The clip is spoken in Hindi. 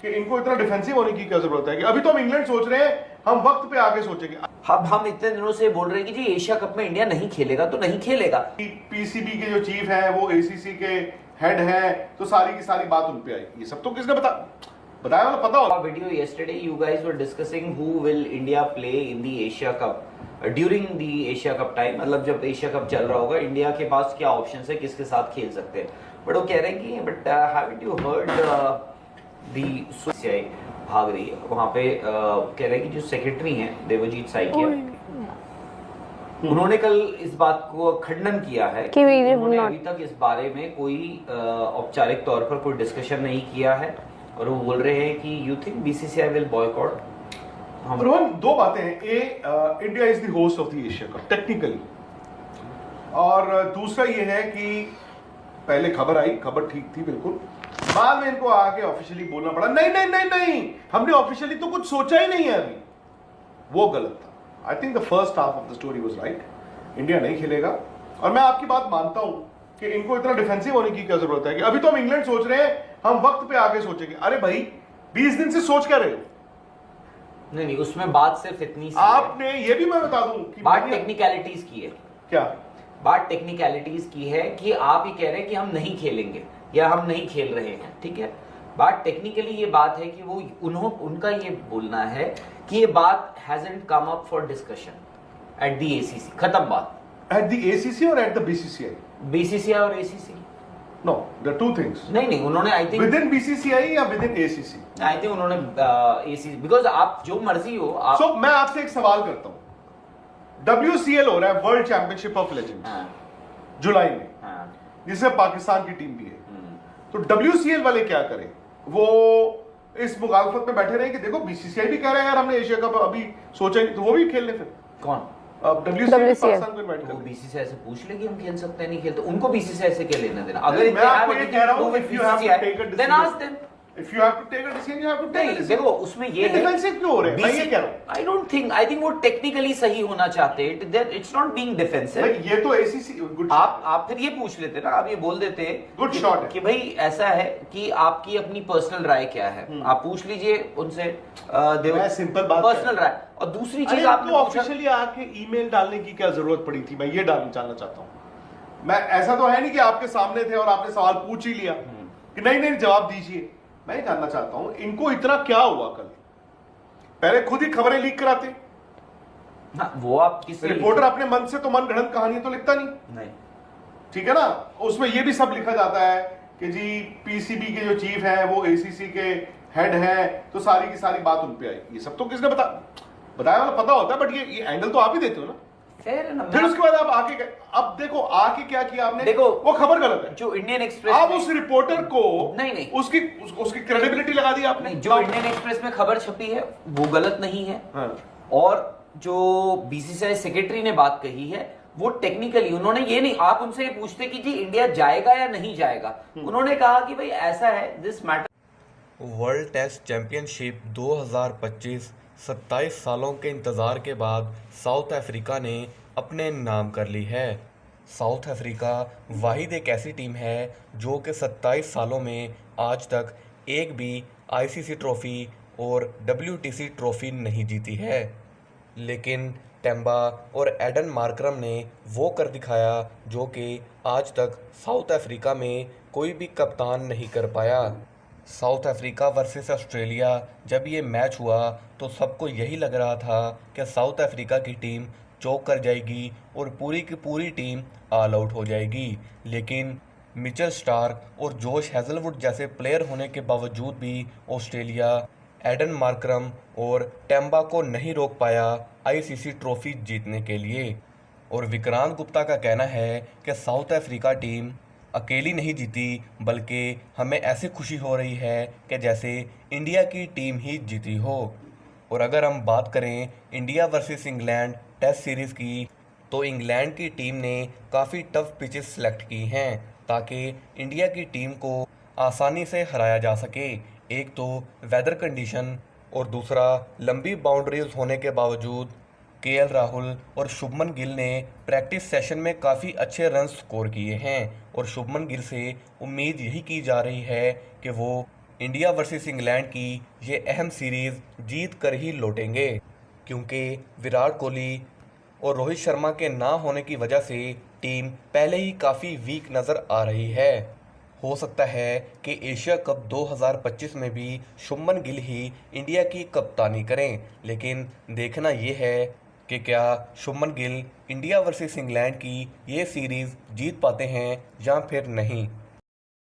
कि इनको इतना डिफेंसिव होने की क्या जरूरत है कि अभी तो हम इंग्लैंड सोच रहे हैं, हम वक्त पे आगे सोचेंगे। हम इतने दिनों से बोल रहे हैं कि जी एशिया कप में इंडिया नहीं खेलेगा तो नहीं खेलेगा। पीसीबी के जो चीफ हैं वो एसीसी के हेड हैं, तो सारी की सारी बात उन पे आई। ये सब तो किसने बताया वाला पता होगा। Video yesterday you guys were discussing who will India play in the Asia Cup during the Asia Cup time, मतलब जब एशिया कप चल रहा होगा इंडिया के पास क्या ऑप्शंस है, किसके साथ खेल सकते हैं। बट वो कह रहे हैं कि but haven't you heard the CCI भाग रही है वहां पे, कह रहे हैं कि जो सेक्रेटरी हैं देवजीत साइकिया, उन्होंने कल इस बात को खंडन किया है कि उन्होंने अभी तक इस बारे में कोई औपचारिक तौर पर कोई डिस्कशन नहीं किया है और वो बोल रहे हैं कि you think BCCI will boycott. Rohan, दो बातें हैं। India is the host of the Asia cup technically, और दूसरा ये है कि पहले खबर आई, खबर ठीक थी बिल्कुल, बाद में इनको आके ऑफिशियली बोलना पड़ा नहीं नहीं नहीं नहीं, हमने ऑफिशियली तो कुछ सोचा ही नहीं है अभी। वो गलत था। I think the first half of the story was right, India नहीं खेलेगा। और मैं आपकी बात मानता हूं कि इनको इतना डिफेंसिव होने की क्या जरूरत है कि अभी तो हम इंग्लैंड सोच रहे हैं, हम वक्त पे आगे सोचेंगे। अरे भाई 20 दिन से सोच क्या रहे हो? नहीं, उसमें बात सिर्फ इतनी सी आपने ये भी मैं बता दूं कि बात टेक्निकलिटीज की है। क्या बात टेक्निकलिटीज की है कि आप ये कह रहे हैं कि हम नहीं खेलेंगे या हम नहीं खेल रहे हैं, ठीक है। बात टेक्निकली ये बात है कि वो उनका ये बोलना है कि ये बात hasn't come up for discussion at the ACC. खत्म बात। एट द एसीसी और एट द बीसीसीआई? बीसीसीआई और ACC, no, the two things. नहीं, उन्होंने I think with in BCCI या with in ACC? I think उन्होंने एसीसी, बिकॉज आप जो मर्जी हो आप। सो मैं आपसे एक सवाल करता हूं, WCL हो रहा है, वर्ल्ड चैंपियनशिप ऑफ लेजेंड्स, जुलाई में, जिसमें पाकिस्तान की टीम भी है। तो WCL वाले क्या करें? वो इस मुखालफत में बैठे रहे कि देखो बीसीसीआई भी कह रहा है यार हमने एशिया कप अभी सोचा नहीं, तो वो भी खेल ले। फिर कौन? WCL पाकिस्तान को इनवाइट कर, बीसीसीआई से पूछ ले कि हम खेल सकते हैं नहीं खेलते, उनको बीसीसीआई से क्या लेना देना। अगर मैं आपको ये कह रहा हूं, if you have to take a then ask them. If you have to take a decision, you have to take a decision. देखो उसमें ये है डिफेंसिव क्यों हो रहे हैं? मैं ये कह रहा हूं। I don't think, I think वो टेक्निकली सही होना चाहते हैं, it's not being defensive। ये तो ACC गुड, आप फिर ये पूछ लेते ना, आप ये बोल देते गुड शॉट कि भाई ऐसा है कि आपकी अपनी पर्सनल राय क्या है, आप पूछ लीजिए उनसे। सिंपल बात, पर्सनल राय। और दूसरी चीज आपको ऑफिशियली आके ईमेल डालने की क्या जरूरत पड़ी थी? मैं ये जानना चाहता हूं। मैं ऐसा तो है नहीं कि आपके सामने थे और आपने सवाल पूछ ही लिया कि नहीं जवाब दीजिए। मैं जानना चाहता हूं इनको इतना क्या हुआ कल? पहले खुद ही खबरें लीक कराते। वो आप किस रिपोर्टर अपने मन से तो मन गढ़ंत कहानी तो लिखता नहीं, ठीक है ना। उसमें ये भी सब लिखा जाता है कि जी पीसीबी के जो चीफ हैं वो एसीसी के हेड हैं, तो सारी की सारी बात उन पे आई। ये सब तो किसने बताया वाला पता होता है, बट ये एंगल तो आप ही देते हो ना। फिर उसके बाद आप आके, अब देखो आके क्या किया आपने, देखो वो खबर गलत है। जो इंडियन एक्सप्रेस, आप उस रिपोर्टर को नहीं उसकी क्रेडिबिलिटी लगा दी आपने। जो इंडियन एक्सप्रेस में खबर छपी है वो गलत नहीं है, और जो बीसीसीआई सेक्रेटरी ने बात कही है वो टेक्निकली, उन्होंने ये नहीं, आप उनसे ये पूछते कि जी इंडिया जाएगा या नहीं जाएगा, उन्होंने कहा कि भाई ऐसा है, this matter. World test championship 2025 27 सालों के इंतज़ार के बाद साउथ अफ्रीका ने अपने नाम कर ली है। साउथ अफ्रीका वाहिद एक ऐसी टीम है जो कि 27 सालों में आज तक एक भी आईसीसी ट्रॉफ़ी और WTC ट्रॉफ़ी नहीं जीती है। लेकिन टेम्बा और एडन मार्करम ने वो कर दिखाया जो कि आज तक साउथ अफ्रीका में कोई भी कप्तान नहीं कर पाया। साउथ अफ्रीका वर्सेस ऑस्ट्रेलिया जब ये मैच हुआ तो सबको यही लग रहा था कि साउथ अफ्रीका की टीम चौक कर जाएगी और पूरी की पूरी टीम ऑल आउट हो जाएगी। लेकिन मिचेल स्टार्क और जोश हेजलवुड जैसे प्लेयर होने के बावजूद भी ऑस्ट्रेलिया एडन मार्करम और टेम्बा को नहीं रोक पाया आईसीसी ट्रॉफ़ी जीतने के लिए। और विक्रांत गुप्ता का कहना है कि साउथ अफ्रीका टीम अकेली नहीं जीती, बल्कि हमें ऐसी खुशी हो रही है कि जैसे इंडिया की टीम ही जीती हो। और अगर हम बात करें India versus England test series की, तो इंग्लैंड की टीम ने काफ़ी टफ पिचेस सेलेक्ट की हैं ताकि इंडिया की टीम को आसानी से हराया जा सके। एक तो वेदर कंडीशन और दूसरा लंबी बाउंड्रीज होने के बावजूद केएल राहुल और शुभमन गिल ने प्रैक्टिस सेशन में काफ़ी अच्छे रन स्कोर किए हैं और शुभमन गिल से उम्मीद यही की जा रही है कि वो इंडिया वर्सेस इंग्लैंड की ये अहम सीरीज़ जीत कर ही लौटेंगे, क्योंकि विराट कोहली और रोहित शर्मा के ना होने की वजह से टीम पहले ही काफ़ी वीक नज़र आ रही है। हो सकता है कि एशिया कप 2025 में भी शुभमन गिल ही इंडिया की कप्तानी करें, लेकिन देखना ये है कि क्या Shubman Gill India versus England की ये सीरीज़ जीत पाते हैं या फिर नहीं।